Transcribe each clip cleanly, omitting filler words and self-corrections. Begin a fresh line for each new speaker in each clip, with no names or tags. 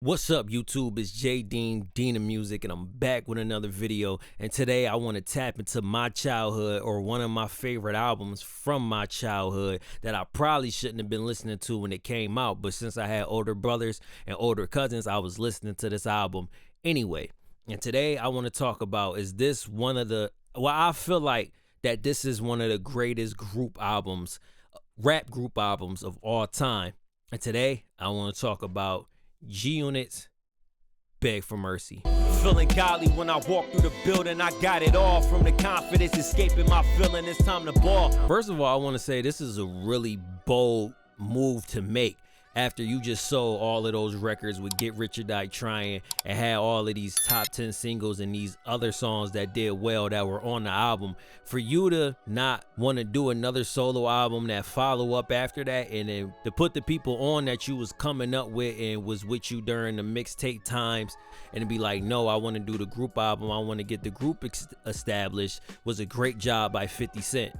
What's up, YouTube? It's J Dean, Dean of Music, and I'm back with another video. And today I want to tap into my childhood, or one of my favorite albums from my childhood that I probably shouldn't have been listening to when it came out, but since I had older brothers and older cousins, I was listening to this album anyway. And today I want to talk about, is this one of the, well, I feel like that this is one of the greatest group albums, rap group albums of all time. And today I want to talk about G-Unit's Beg for Mercy. Feeling godly when I walk through the building. I got it all from the confidence escaping my feeling. It's time to ball. First of all, I want to say this is a really bold move to make after you just sold all of those records with Get Rich or Die Trying and had all of these top 10 singles and these other songs that did well that were on the album. For you to not want to do another solo album that follow up after that, and then to put the people on that you was coming up with and was with you during the mixtape times, and to be like, no, I want to do the group album, I want to get the group established, was a great job by 50 Cent.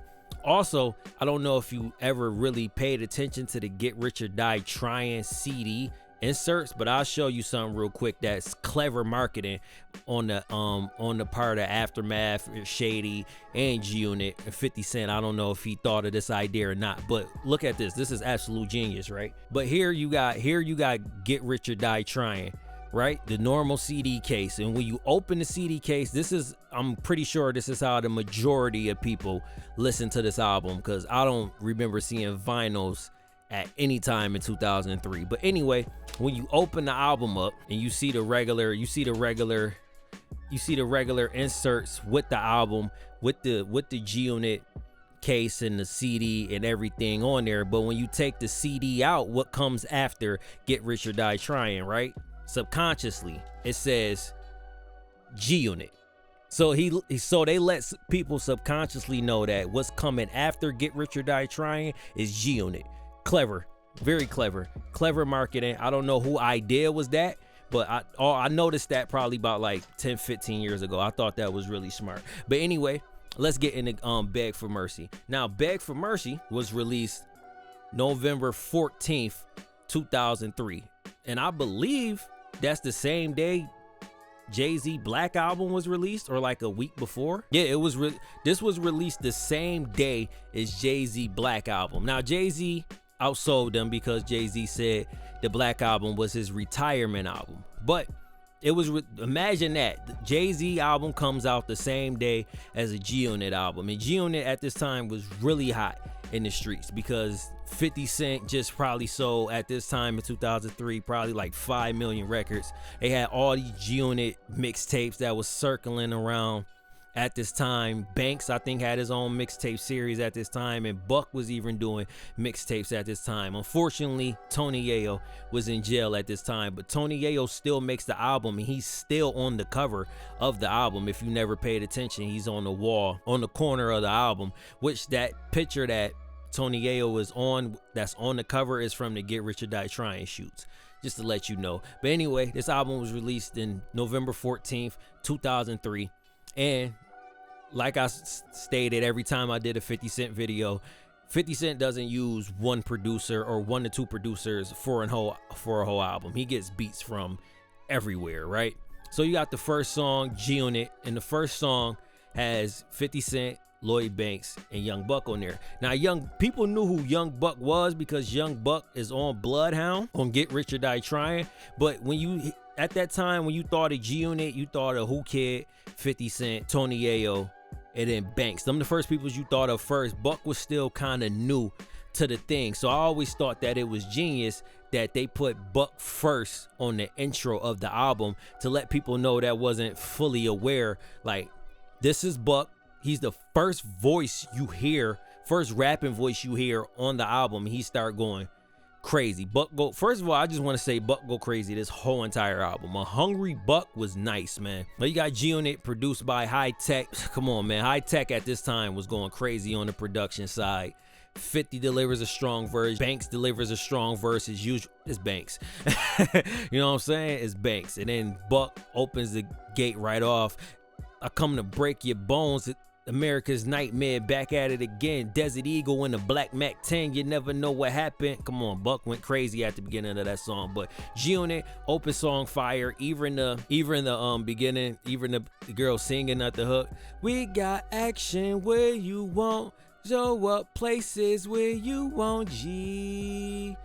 Also, I don't know if you ever really paid attention to the Get Rich or Die Trying CD inserts, but I'll show you something real quick that's clever marketing on the part of Aftermath, Shady, and G-Unit, and 50 Cent. I don't know if he thought of this idea or not, but look at this. This is absolute genius, right? But here you got Get Rich or Die Trying, right? The normal CD case. And when you open the CD case, I'm pretty sure this is how the majority of people listen to this album, because I don't remember seeing vinyls at any time in 2003. But anyway, when you open the album up and you see the regular inserts with the album, with the G-Unit case and the CD and everything on there. But when you take the CD out, what comes after Get Rich or Die Trying, right? Subconsciously it says G-Unit. So they let people subconsciously know that what's coming after Get Rich or Die Trying is G-Unit. Clever, very clever marketing. I don't know who idea was that, but I noticed that probably about like 10-15 years ago. I thought that was really smart. But anyway, let's get into Beg for Mercy. Now, Beg for Mercy was released November 14th 2003, and I believe that's the same day Jay-Z Black album was released, or like a week before. Yeah, it was this was released the same day as Jay-Z Black album. Now, Jay-Z outsold them because Jay-Z said the Black album was his retirement album. But it was, imagine that Jay-Z album comes out the same day as a G-Unit album, and G-Unit at this time was really hot in the streets because 50 Cent just probably sold at this time in 2003 probably like 5 million records. They had all these G-Unit mixtapes that was circling around at this time. Banks, I think, had his own mixtape series at this time, and Buck was even doing mixtapes at this time. Unfortunately, Tony Yayo was in jail at this time, but Tony Yayo still makes the album, and he's still on the cover of the album. If you never paid attention, he's on the wall on the corner of the album, which that picture that Tony Yayo is on, that's on the cover, is from the Get Rich or Die Trying shoots, just to let you know. But anyway, this album was released in November 14th 2003, and like I stated every time I did a 50 Cent video, 50 Cent doesn't use one producer or 1 to 2 producers for a whole album. He gets beats from everywhere, right? So you got the first song, G-Unit, and the first song has 50 Cent, Lloyd Banks, and Young Buck on there. Now, people knew who Young Buck was because Young Buck is on Bloodhound on Get Rich or Die Trying. But at that time, when you thought of G-Unit, you thought of Who Kid, 50 Cent, Tony Yayo, and then Banks. Them the first people you thought of first. Buck was still kind of new to the thing, so I always thought that it was genius that they put Buck first on the intro of the album to let people know that wasn't fully aware, like, this is Buck. He's the first voice you hear, first rapping voice you hear on the album. He start going crazy. First of all, I just want to say Buck go crazy this whole entire album. A Hungry Buck was nice, man. But you got G-Unit produced by Hi-Tek. Come on, man. Hi-Tek at this time was going crazy on the production side. 50 delivers a strong verse. Banks delivers a strong verse as usual. It's Banks. You know what I'm saying? It's Banks. And then Buck opens the gate right off. I come to break your bones. America's Nightmare, back at it again. Desert Eagle in the Black Mac 10, you never know what happened. Come on, Buck went crazy at the beginning of that song. But G-Unit, open song fire. Even the beginning, even the girl singing at the hook. We got action where you want, show up places where you want, G.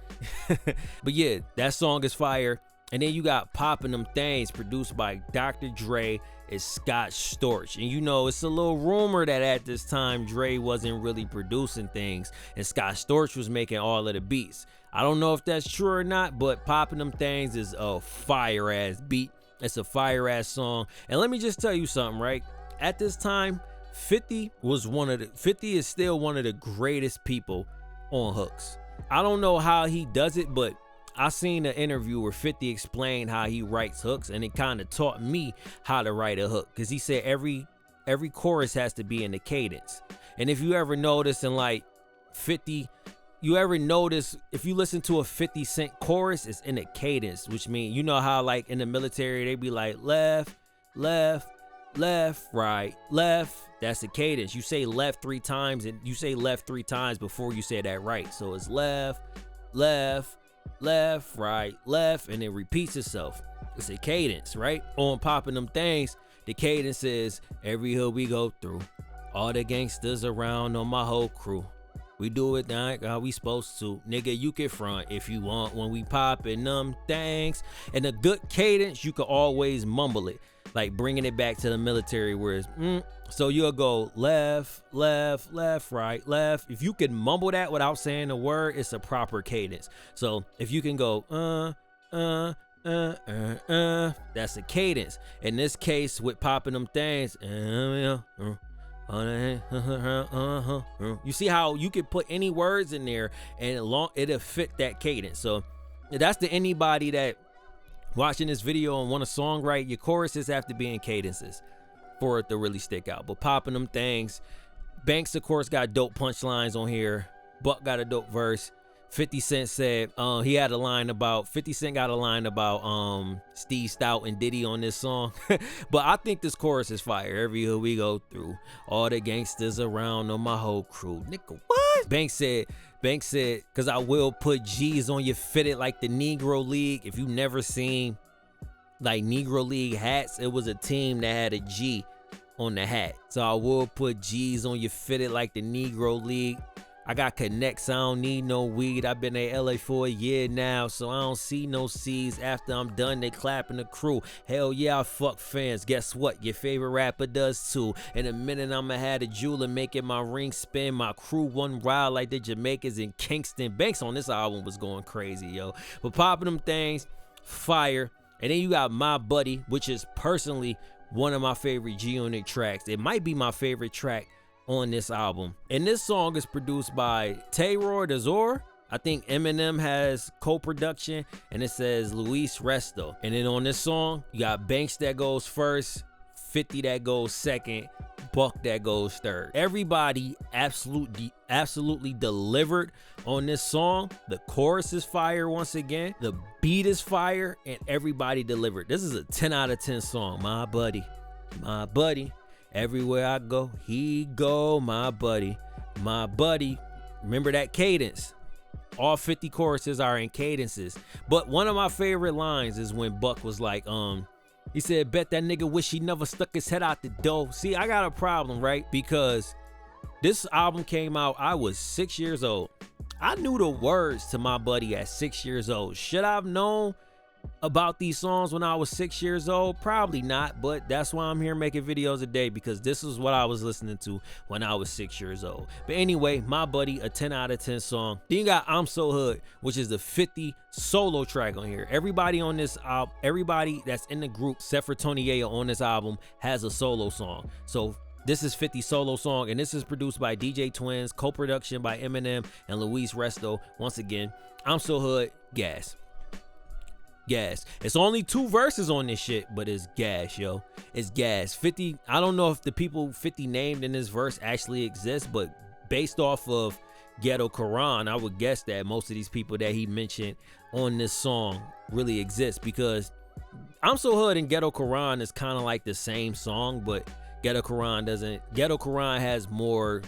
But yeah, that song is fire. And then you got Poppin' Them Things, produced by Dr. Dre and Scott Storch. And you know, it's a little rumor that at this time Dre wasn't really producing things and Scott Storch was making all of the beats. I don't know if that's true or not, but Poppin' Them Things is a fire ass beat. It's a fire ass song. And let me just tell you something, right? At this time, 50 is still one of the greatest people on hooks. I don't know how he does it, but I seen an interview where 50 explained how he writes hooks, and it kind of taught me how to write a hook, because he said every chorus has to be in the cadence. And if you ever notice in like 50, if you listen to a 50 Cent chorus, it's in a cadence, which means, you know how like in the military they be like left, left, left, right, left. That's the cadence. You say left 3 times, and you say left 3 times before you say that right. So it's left, left, left, right, left, and it repeats itself. It's a cadence, right? On Poppin' Them Things, the cadence is every hood we go through, all the gangsters around on my whole crew. We do it like how we supposed to. Nigga, you can front if you want when we poppin' them things. And a good cadence, you can always mumble it, like bringing it back to the military where it's so you'll go left, left, left, right, left. If you can mumble that without saying a word, it's a proper cadence. So if you can go that's a cadence. In this case, with Poppin' Them Things, you see how you can put any words in there and it'll fit that cadence. So that's to anybody that watching this video and want a song right, your choruses have to be in cadences for it to really stick out. But Poppin' Them Things, Banks of course got dope punchlines on here. Buck got a dope verse. 50 Cent said 50 Cent got a line about Steve Stout and Diddy on this song. But I think this chorus is fire. Every hood we go through, all the gangsters around on my whole crew. Nigga, what? Banks said, cause I will put G's on you fitted like the Negro League. If you never seen like Negro League hats, it was a team that had a G on the hat. So I will put G's on you fitted like the Negro League. I got connects, I don't need no weed. I've been in LA for a year now, so I don't see no C's. After I'm done, they clapping the crew. Hell yeah, I fuck fans. Guess what? Your favorite rapper does too. In a minute, I'ma have a jeweler making my ring spin. My crew one wild like the Jamaicans in Kingston. Banks on this album was going crazy, yo. But Poppin' Them Things, fire. And then you got My Buddy, which is personally one of my favorite G-Unit tracks. It might be my favorite track on this album. And this song is produced by Taylor Dazor. I think Eminem has co-production, and it says Luis Resto. And then on this song, you got Banks that goes first, 50 that goes second, Buck that goes third. Everybody absolutely delivered on this song. The chorus is fire once again. The beat is fire, and everybody delivered. This is a 10 out of 10 song. My buddy, my buddy. Everywhere I go, he go, my buddy, my buddy. Remember that cadence. All 50 choruses are in cadences. But one of my favorite lines is when Buck was like, he said, bet that nigga wish he never stuck his head out the door. See, I got a problem, right? Because this album came out, I was 6 years old. I knew the words to My Buddy at 6 years old. Should I have known about these songs when I was 6 years old? Probably not, but that's why I'm here making videos today, because this is what I was listening to when I was 6 years old. But anyway, My Buddy, a 10 out of 10 song. Then you got I'm So Hood, which is the 50 solo track on here. Everybody on this album, everybody that's in the group except for Tony Yayo on this album has a solo song. So this is 50 solo song, and this is produced by DJ Twins, co-production by Eminem and Luis Resto. Once again, I'm So Hood, gas. Gas. It's only 2 verses on this shit, but it's gas, yo. It's gas. 50, I don't know if the people 50 named in this verse actually exist, but based off of Ghetto Quran, I would guess that most of these people that he mentioned on this song really exist, because I'm So Hood and Ghetto Quran is kind of like the same song, but Ghetto Quran doesn't. Ghetto Quran has more,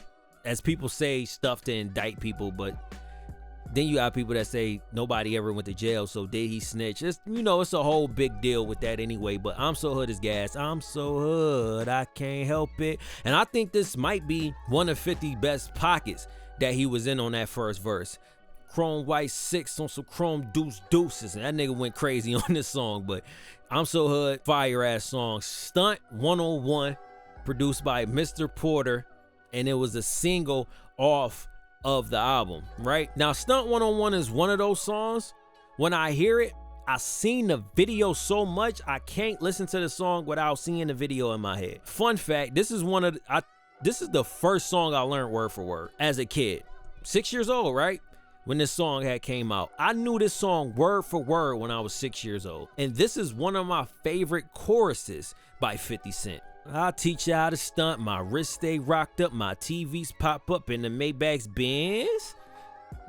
as people say, stuff to indict people, but then you have people that say nobody ever went to jail, so did he snitch? It's, it's a whole big deal with that anyway, but I'm So Hood is gas. I'm so hood, I can't help it. And I think this might be one of 50's best pockets that he was in on that first verse. Chrome White 6 on some Chrome Deuce Deuces, and that nigga went crazy on this song, but I'm So Hood, fire ass song. Stunt 101, produced by Mr. Porter, and it was a single off of the album, right? Now, Stunt 101 is one of those songs, when I hear it, I seen the video so much, I can't listen to the song without seeing the video in my head. Fun fact, this is the first song I learned word for word as a kid. 6 years old, right? When this song had came out. I knew this song word for word when I was 6 years old. And this is one of my favorite choruses by 50 Cent. I'll teach you how to stunt, my wrist stay rocked up, my TVs pop up in the Maybach's Benz.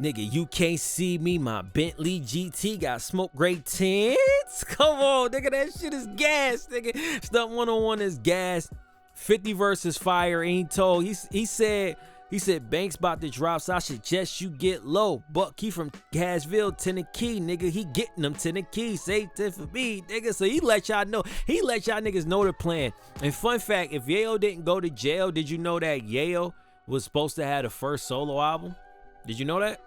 Nigga, you can't see me, my Bentley GT got smoke gray tints. Come on, nigga, that shit is gas, nigga. Stunt 101 is gas. 50 versus fire, and he said Banks about to drop, so I suggest you get low. Buck, he from Gasville, Tennessee, nigga. He getting them Tennessee. Say 10 for me, nigga. So he let y'all know. He let y'all niggas know the plan. And fun fact, if Yayo didn't go to jail, did you know that Yayo was supposed to have the first solo album? Did you know that?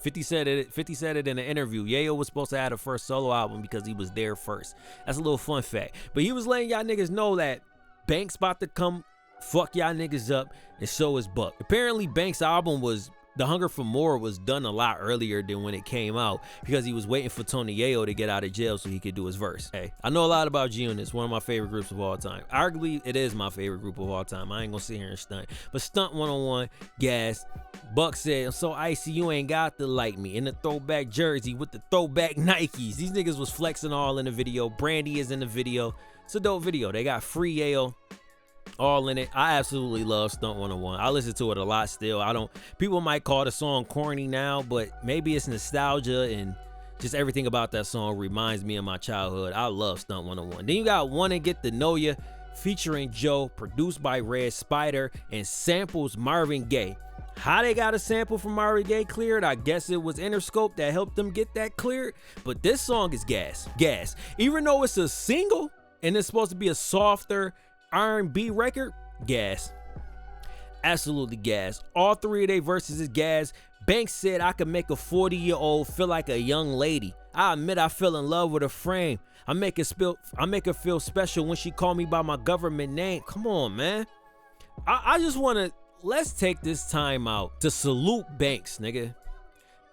50 said it in an interview. Yayo was supposed to have the first solo album because he was there first. That's a little fun fact. But he was letting y'all niggas know that Banks about to come fuck y'all niggas up, and so is Buck. Apparently Banks' album was The Hunger for More was done a lot earlier than when it came out because he was waiting for Tony Yayo to get out of jail so he could do his verse. Hey, I know a lot about G-Unit, one of my favorite groups of all time. Arguably, it is my favorite group of all time. I ain't gonna sit here and stunt. But Stunt 101, gas. Buck said, I'm so icy you ain't got to like me. In the throwback jersey with the throwback Nikes. These niggas was flexing all in the video. Brandy is in the video. It's a dope video. They got free Yayo all in it. I absolutely love Stunt 101. I listen to it a lot still. People might call the song corny now, but maybe it's nostalgia and just everything about that song reminds me of my childhood. I love Stunt 101. Then you got Wanna Get to Know Ya featuring Joe, produced by Red Spider, and samples Marvin Gaye. How they got a sample from Marvin Gaye cleared? I guess it was Interscope that helped them get that cleared. But this song is gas. Even though it's a single and it's supposed to be a softer R&B record, gas. Absolutely gas. All three of their verses is gas. Banks said I could make a 40-year-old feel like a young lady. I admit I fell in love with her frame. I make her feel special when she call me by my government name. Come on, man. I just want to, let's take this time out to salute Banks, nigga.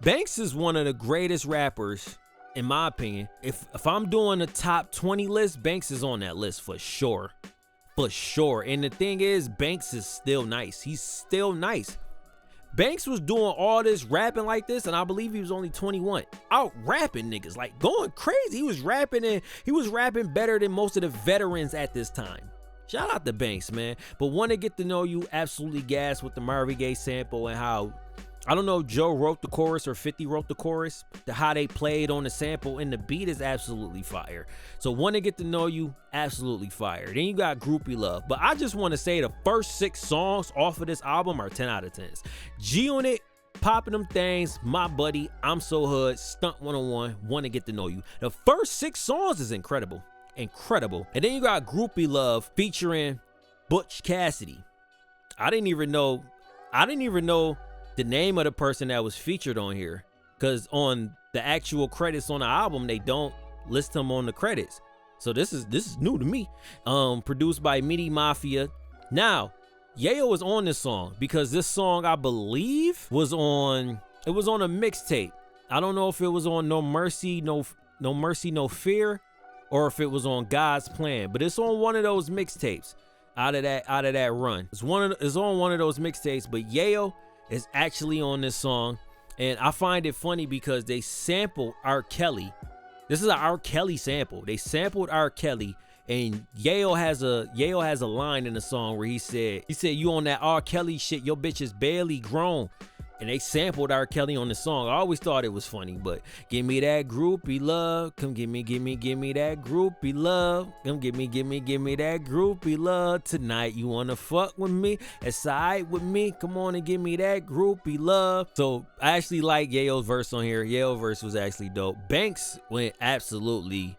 Banks is one of the greatest rappers, in my opinion. If I'm doing a top 20 list, Banks is on that list for sure. For sure. And the thing is, Banks is still nice. He's still nice. Banks was doing all this rapping like this, and I believe he was only 21. Out rapping niggas, like going crazy. He was rapping better than most of the veterans at this time. Shout out to Banks, man. But Wanna Get to Know You, absolutely gas with the Marvin Gaye sample and how, I don't know if Joe wrote the chorus or 50 wrote the chorus, how they played on the sample, and the beat is absolutely fire. So Wanna Get to Know You, absolutely fire. Then you got Groupie Love. But I just want to say the first 6 songs off of this album are 10 out of 10s. G-Unit, Popping Them Things, My Buddy, I'm So Hood, Stunt 101, Wanna Get to Know You. The first 6 songs is incredible. Incredible. And then you got Groupie Love featuring Butch Cassidy. I didn't even know the name of the person that was featured on here, because on the actual credits on the album they don't list him on the credits. So this is new to me. Produced by Midi Mafia. Now Yayo was on this song because this song, I believe, was on a mixtape. I don't know if it was on No Mercy No Fear, or if it was on God's Plan, but it's on one of those mixtapes out of that run. It's on one of those mixtapes, but Yayo is actually on this song, and I find it funny because they sampled R. Kelly. This is an R. Kelly sample. They sampled R. Kelly, and Yayo has a line in the song where he said, you on that R. Kelly shit, your bitch is barely grown. and they sampled R. Kelly on the song. I always thought it was funny, but give me that groupie love. Come give me that groupie love. Come give me that groupie love. Tonight you wanna fuck with me? It's alright with me. Come on and give me that groupie love. So I actually like Yayo's verse on here. Yayo's verse was actually dope. Banks went absolutely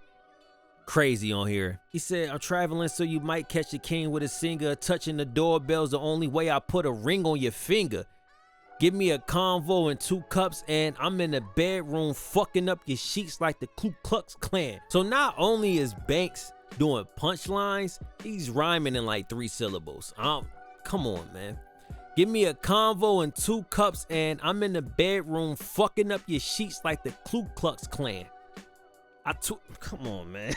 crazy on here. He said, I'm traveling so you might catch a king with a singer. Touching the doorbell's the only way I put a ring on your finger. Give me a convo and 2 cups and I'm in the bedroom fucking up your sheets like the Ku Klux Klan. So not only is Banks doing punchlines, he's rhyming in like 3 syllables. Come on, man. Give me a convo and 2 cups and I'm in the bedroom fucking up your sheets like the Ku Klux Klan. Come on, man.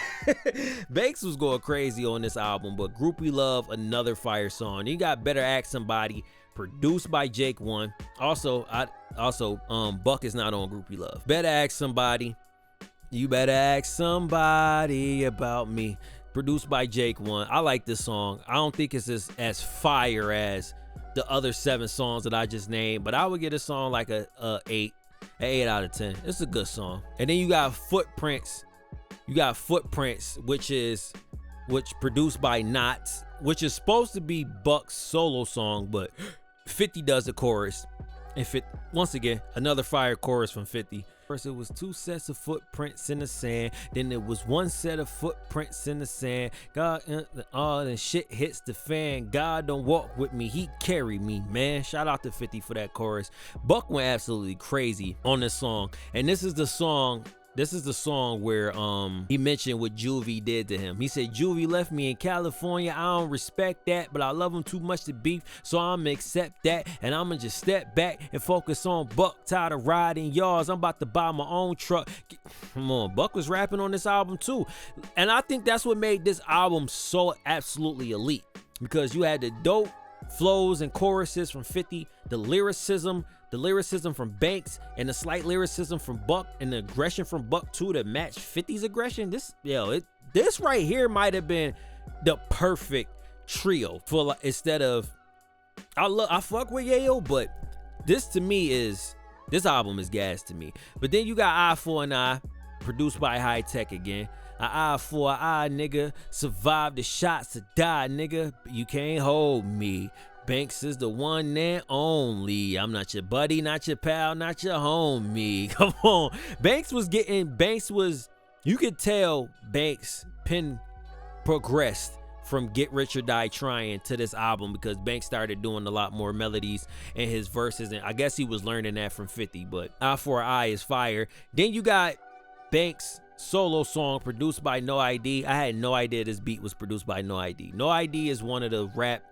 Banks was going crazy on this album, but Groupie Love, another fire song. You got Better Ask Somebody, produced by Jake One. Also, Buck is not on Groupie Love. Better Ask Somebody. You better ask somebody about me. Produced by Jake One. I like this song. I don't think it's as fire as the other 7 songs that I just named, but I would get a song like a 8. An 8 out of 10. It's a good song. And then you got Footprints. Which produced by Knots, which is supposed to be Buck's solo song, but 50 does the chorus. And once again, another fire chorus from 50. First it was 2 sets of footprints in the sand, then it was 1 set of footprints in the sand. God, and shit hits the fan. God don't walk with me, he carry me, man. Shout out to 50 for that chorus. Buck went absolutely crazy on this song, and this is the song where he mentioned what Juvie did to him. He said, Juvie left me in California. I don't respect that, but I love him too much to beef, so I'ma accept that, and I'ma just step back and focus on Buck. Tired of riding yards, I'm about to buy my own truck. Come on, Buck was rapping on this album too, and I think that's what made this album so absolutely elite, because you had the dope flows and choruses from 50, the lyricism from Banks, and the slight lyricism from Buck, and the aggression from Buck too to match 50's aggression. This right here might have been the perfect trio for, like, instead of, I fuck with Yayo, but this album is gas to me. But then you got Eye for an Eye, produced by High Tech again. An eye for an eye, nigga. Survive the shots to die, nigga. You can't hold me. Banks is the one and only. I'm not your buddy, not your pal, not your homie. Come on. You could tell Banks progressed from Get Rich or Die Trying to this album, because Banks started doing a lot more melodies in his verses, and I guess he was learning that from 50, but Eye for an Eye is fire. Then you got Banks' solo song produced by No ID. I had no idea this beat was produced by No ID. No ID is one of the rap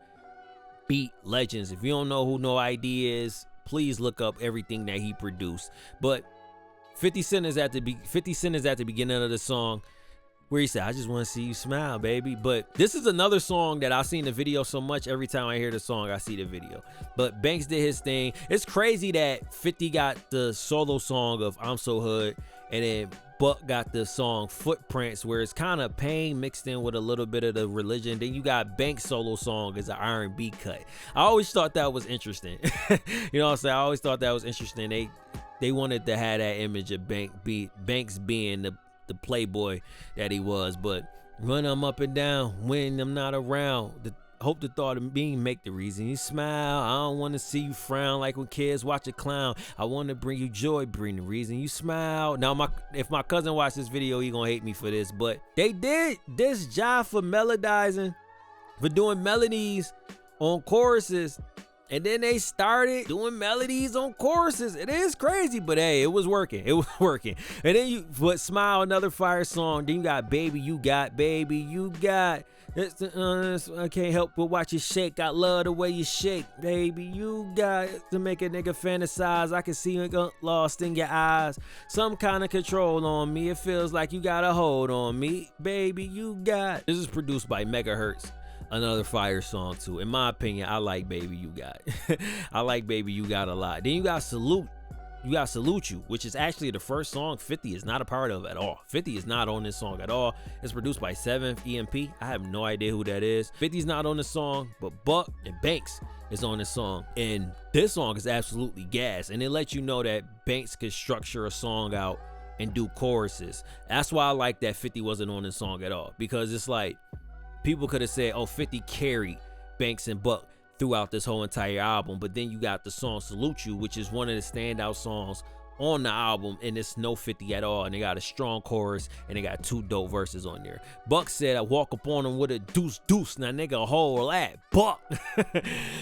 beat legends. If you don't know who No ID is, please look up everything that he produced. But 50 Cent is at the beginning of the song where he said, I just want to see you smile, baby. But this is another song that I've seen the video so much, every time I hear the song, I see the video. But Banks did his thing. It's crazy that 50 got the solo song of I'm So Hood, and then Buck got the song Footprints, where it's kind of pain mixed in with a little bit of the religion. Then you got Banks' solo song as an R&B cut. I always thought that was interesting. You know what I'm saying? I always thought that was interesting. They wanted to have that image of Banks being the playboy that he was. But when I'm up and down, when I'm not around, hope the thought of being make the reason you smile. I don't want to see you frown like when kids watch a clown. I want to bring you joy, bring the reason you smile. Now, if my cousin watched this video, he gonna hate me for this, but they did this job for melodizing, for doing melodies on choruses, and then they started doing melodies on choruses. It is crazy, but hey, it was working. It was working. And then Smile, another fire song. Then you got Baby You Got, Baby You Got. I can't help but watch you shake. I love the way you shake, baby. You got to make a nigga fantasize. I can see you lost in your eyes. Some kind of control on me. It feels like you got a hold on me, baby. You got. This is produced by Megahertz. Another fire song too. In my opinion, I like Baby You Got. I like Baby You Got a lot. Then you got Salute. Salute You, which is actually the first song 50 is not a part of at all. 50 is not on this song at all. It's produced by 7th EMP. I have no idea who that is. 50's not on the song, but Buck and Banks is on this song. And this song is absolutely gas. And it lets you know that Banks could structure a song out and do choruses. That's why I like that 50 wasn't on this song at all. Because it's like, people could have said, oh, 50 carried Banks and Buck throughout this whole entire album, but then you got the song Salute You, which is one of the standout songs on the album, and it's no 50 at all, and they got a strong chorus, and they got 2 dope verses on there. Buck said, I walk up on him with a deuce deuce, now nigga, whole lot, Buck.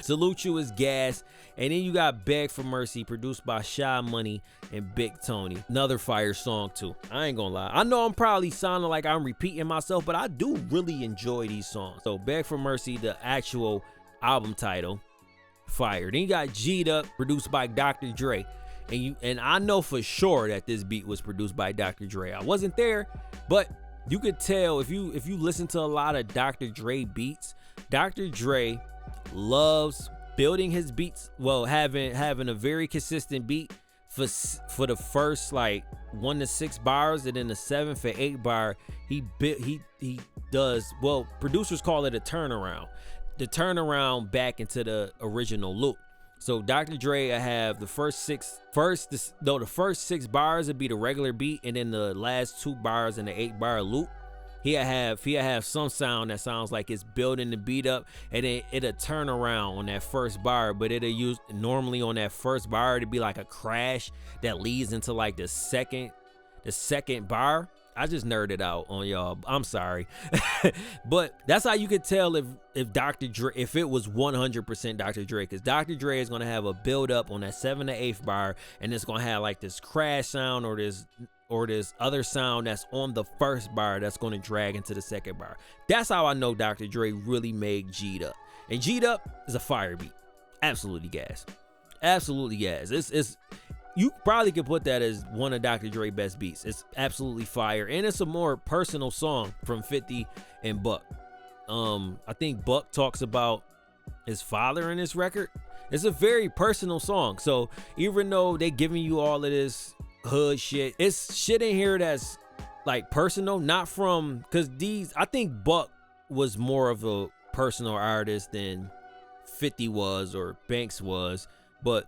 Salute You is gas. And then you got Beg for Mercy, produced by Shy Money and Big Tony. Another fire song too. I ain't gonna lie. I know I'm probably sounding like I'm repeating myself, but I do really enjoy these songs. So Beg for Mercy, the actual album title, fire. Then you got G'd Up, produced by Dr. Dre. And I know for sure that this beat was produced by Dr. Dre. I wasn't there, but you could tell if you listen to a lot of Dr. Dre beats, Dr. Dre loves building his beats, well, having a very consistent beat for the first like 1 to 6 bars, and then the 7th and 8th bar he does, well, producers call it a turnaround. The turnaround back into the original loop. So Dr. Dre will have the first 6 bars would be the regular beat, and then the last 2 bars in the 8-bar loop, he'll have some sound that sounds like it's building the beat up, and then it'll turn around on that first bar, but it'll use normally on that first bar to be like a crash that leads into like the second bar. I just nerded out on y'all. I'm sorry. But that's how you could tell if Dr. Dre, if it was 100% Dr. Dre, because Dr. Dre is going to have a build up on that 7th to 8th bar, and it's going to have like this crash sound or this other sound that's on the first bar that's going to drag into the second bar. That's how I know Dr. Dre really made G'd Up. And G'd Up is a fire beat. Absolutely gas. Absolutely gas. It's you probably could put that as one of Dr. Dre's best beats. It's absolutely fire, and it's a more personal song from 50 and Buck. I think Buck talks about his father in this record. It's a very personal song. So even though they giving you all of this hood shit, it's shit in here that's like personal, not from, because I think Buck was more of a personal artist than 50 was or Banks was, but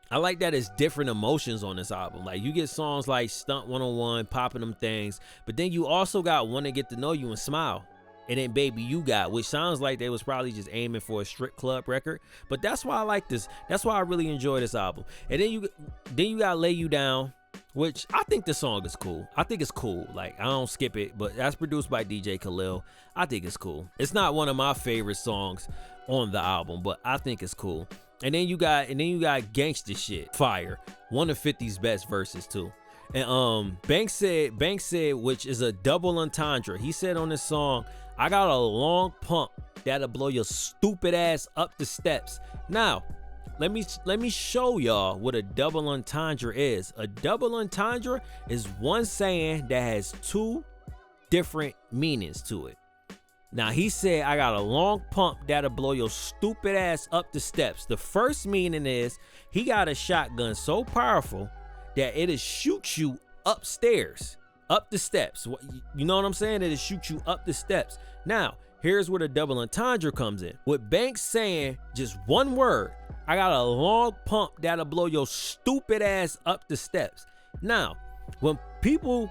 I like that it's different emotions on this album. Like you get songs like Stunt 101, Popping Them Things, but then you also got Wanna Get to Know You and Smile. And then Baby You Got, which sounds like they was probably just aiming for a strip club record. But that's why I like this. That's why I really enjoy this album. And then you got Lay You Down, which I think the song is cool. I think it's cool. Like I don't skip it, but that's produced by DJ Khalil. I think it's cool. It's not one of my favorite songs on the album, but I think it's cool. And then you got Gangsta Shit, fire. One of 50's best verses too. And Banks said, which is a double entendre. He said on this song, I got a long pump that'll blow your stupid ass up the steps. Now, let me show y'all what a double entendre is. A double entendre is one saying that has 2 different meanings to it. Now, he said, I got a long pump that'll blow your stupid ass up the steps. The first meaning is he got a shotgun so powerful that it'll shoot you upstairs, up the steps. You know what I'm saying? It'll shoot you up the steps. Now, here's where the double entendre comes in. With Banks saying just one word, I got a long pump that'll blow your stupid ass up the steps. Now, when people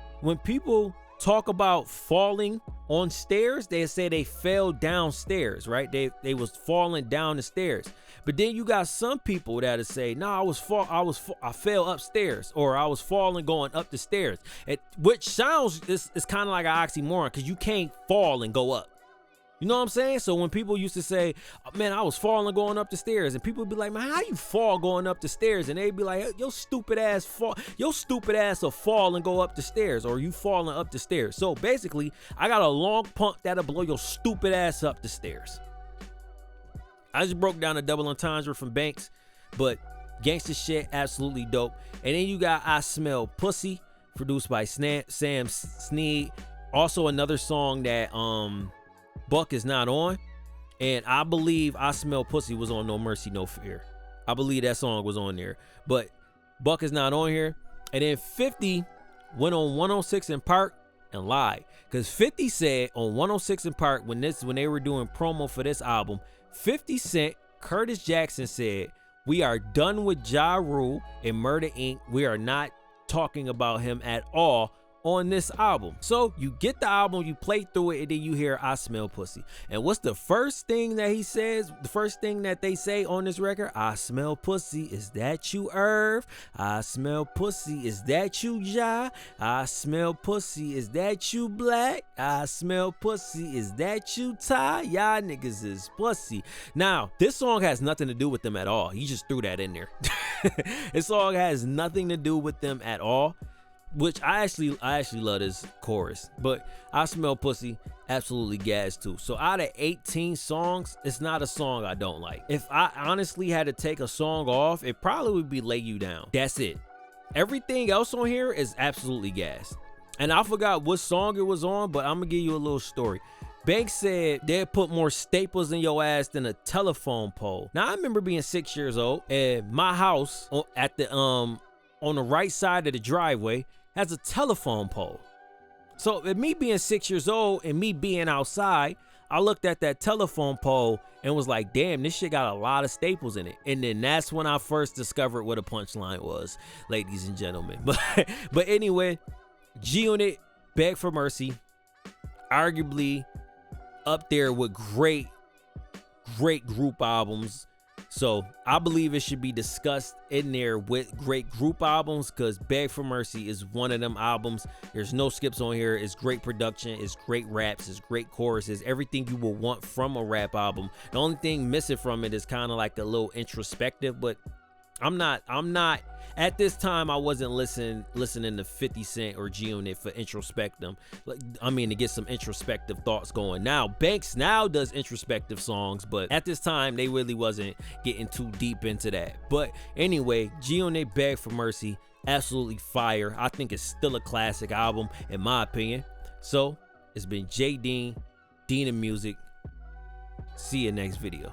talk about falling on stairs, they say they fell downstairs, right? They was falling down the stairs. But then you got some people that'll say, "No, I fell upstairs," or "I was falling going up the stairs." Which sounds it's kind of like an oxymoron, because you can't fall and go up. You know what I'm saying? So when people used to say, oh, man, I was falling going up the stairs, and people would be like, man, how you fall going up the stairs? And they'd be like, your stupid ass will fall and go up the stairs, or you falling up the stairs. So basically, I got a long pump that'll blow your stupid ass up the stairs. I just broke down a double entendre from Banks, but Gangsta Shit, absolutely dope. And then you got I Smell Pussy, produced by Sam Snead. Also another song that Buck is not on, and I believe I Smell Pussy was on No Mercy No Fear. I believe that song was on there, but Buck is not on here. And then 50 went on 106 in Park and lied. Because 50 said on 106 in Park, when they were doing promo for this album, 50 Cent, Curtis Jackson said, "We are done with Ja Rule and Murder Inc. We are not talking about him at all on this album." So you get the album, you play through it, and then you hear "I Smell Pussy." And what's the first thing that he says? The first thing that they say on this record? "I smell pussy. Is that you, Irv? I smell pussy. Is that you, Ja? I smell pussy. Is that you, Black? I smell pussy. Is that you, Ty? Y'all niggas is pussy." Now, this song has nothing to do with them at all. He just threw that in there. This song has nothing to do with them at all. Which I actually love this chorus, but "I Smell Pussy" absolutely gas too. So out of 18 songs, it's not a song I don't like. If I honestly had to take a song off, it probably would be "Lay You Down." That's it. Everything else on here is absolutely gas. And I forgot what song it was on, but I'm gonna give you a little story. Banks said they'd put more staples in your ass than a telephone pole. Now I remember being 6 years old, and my house at the on the right side of the driveway has a telephone pole. So with me being 6 years old and me being outside, I looked at that telephone pole and was like, damn, this shit got a lot of staples in it. And then that's when I first discovered what a punchline was, ladies and gentlemen. But anyway, G-Unit, "Beg for Mercy," arguably up there with great group albums. So I believe it should be discussed in there with great group albums, because "Beg for Mercy" is one of them albums. There's no skips on here. It's great production. It's great raps. It's great choruses. Everything you will want from a rap album. The only thing missing from it is kind of like a little introspective, but I'm not at this time. I wasn't listening to 50 Cent or G-Unit for introspective. To get some introspective thoughts going. Now Banks now does introspective songs, but at this time they really wasn't getting too deep into that. But anyway, G-Unit, "Beg for Mercy," absolutely fire. I think it's still a classic album in my opinion. So it's been J Dean, Dean of Music. See you next video.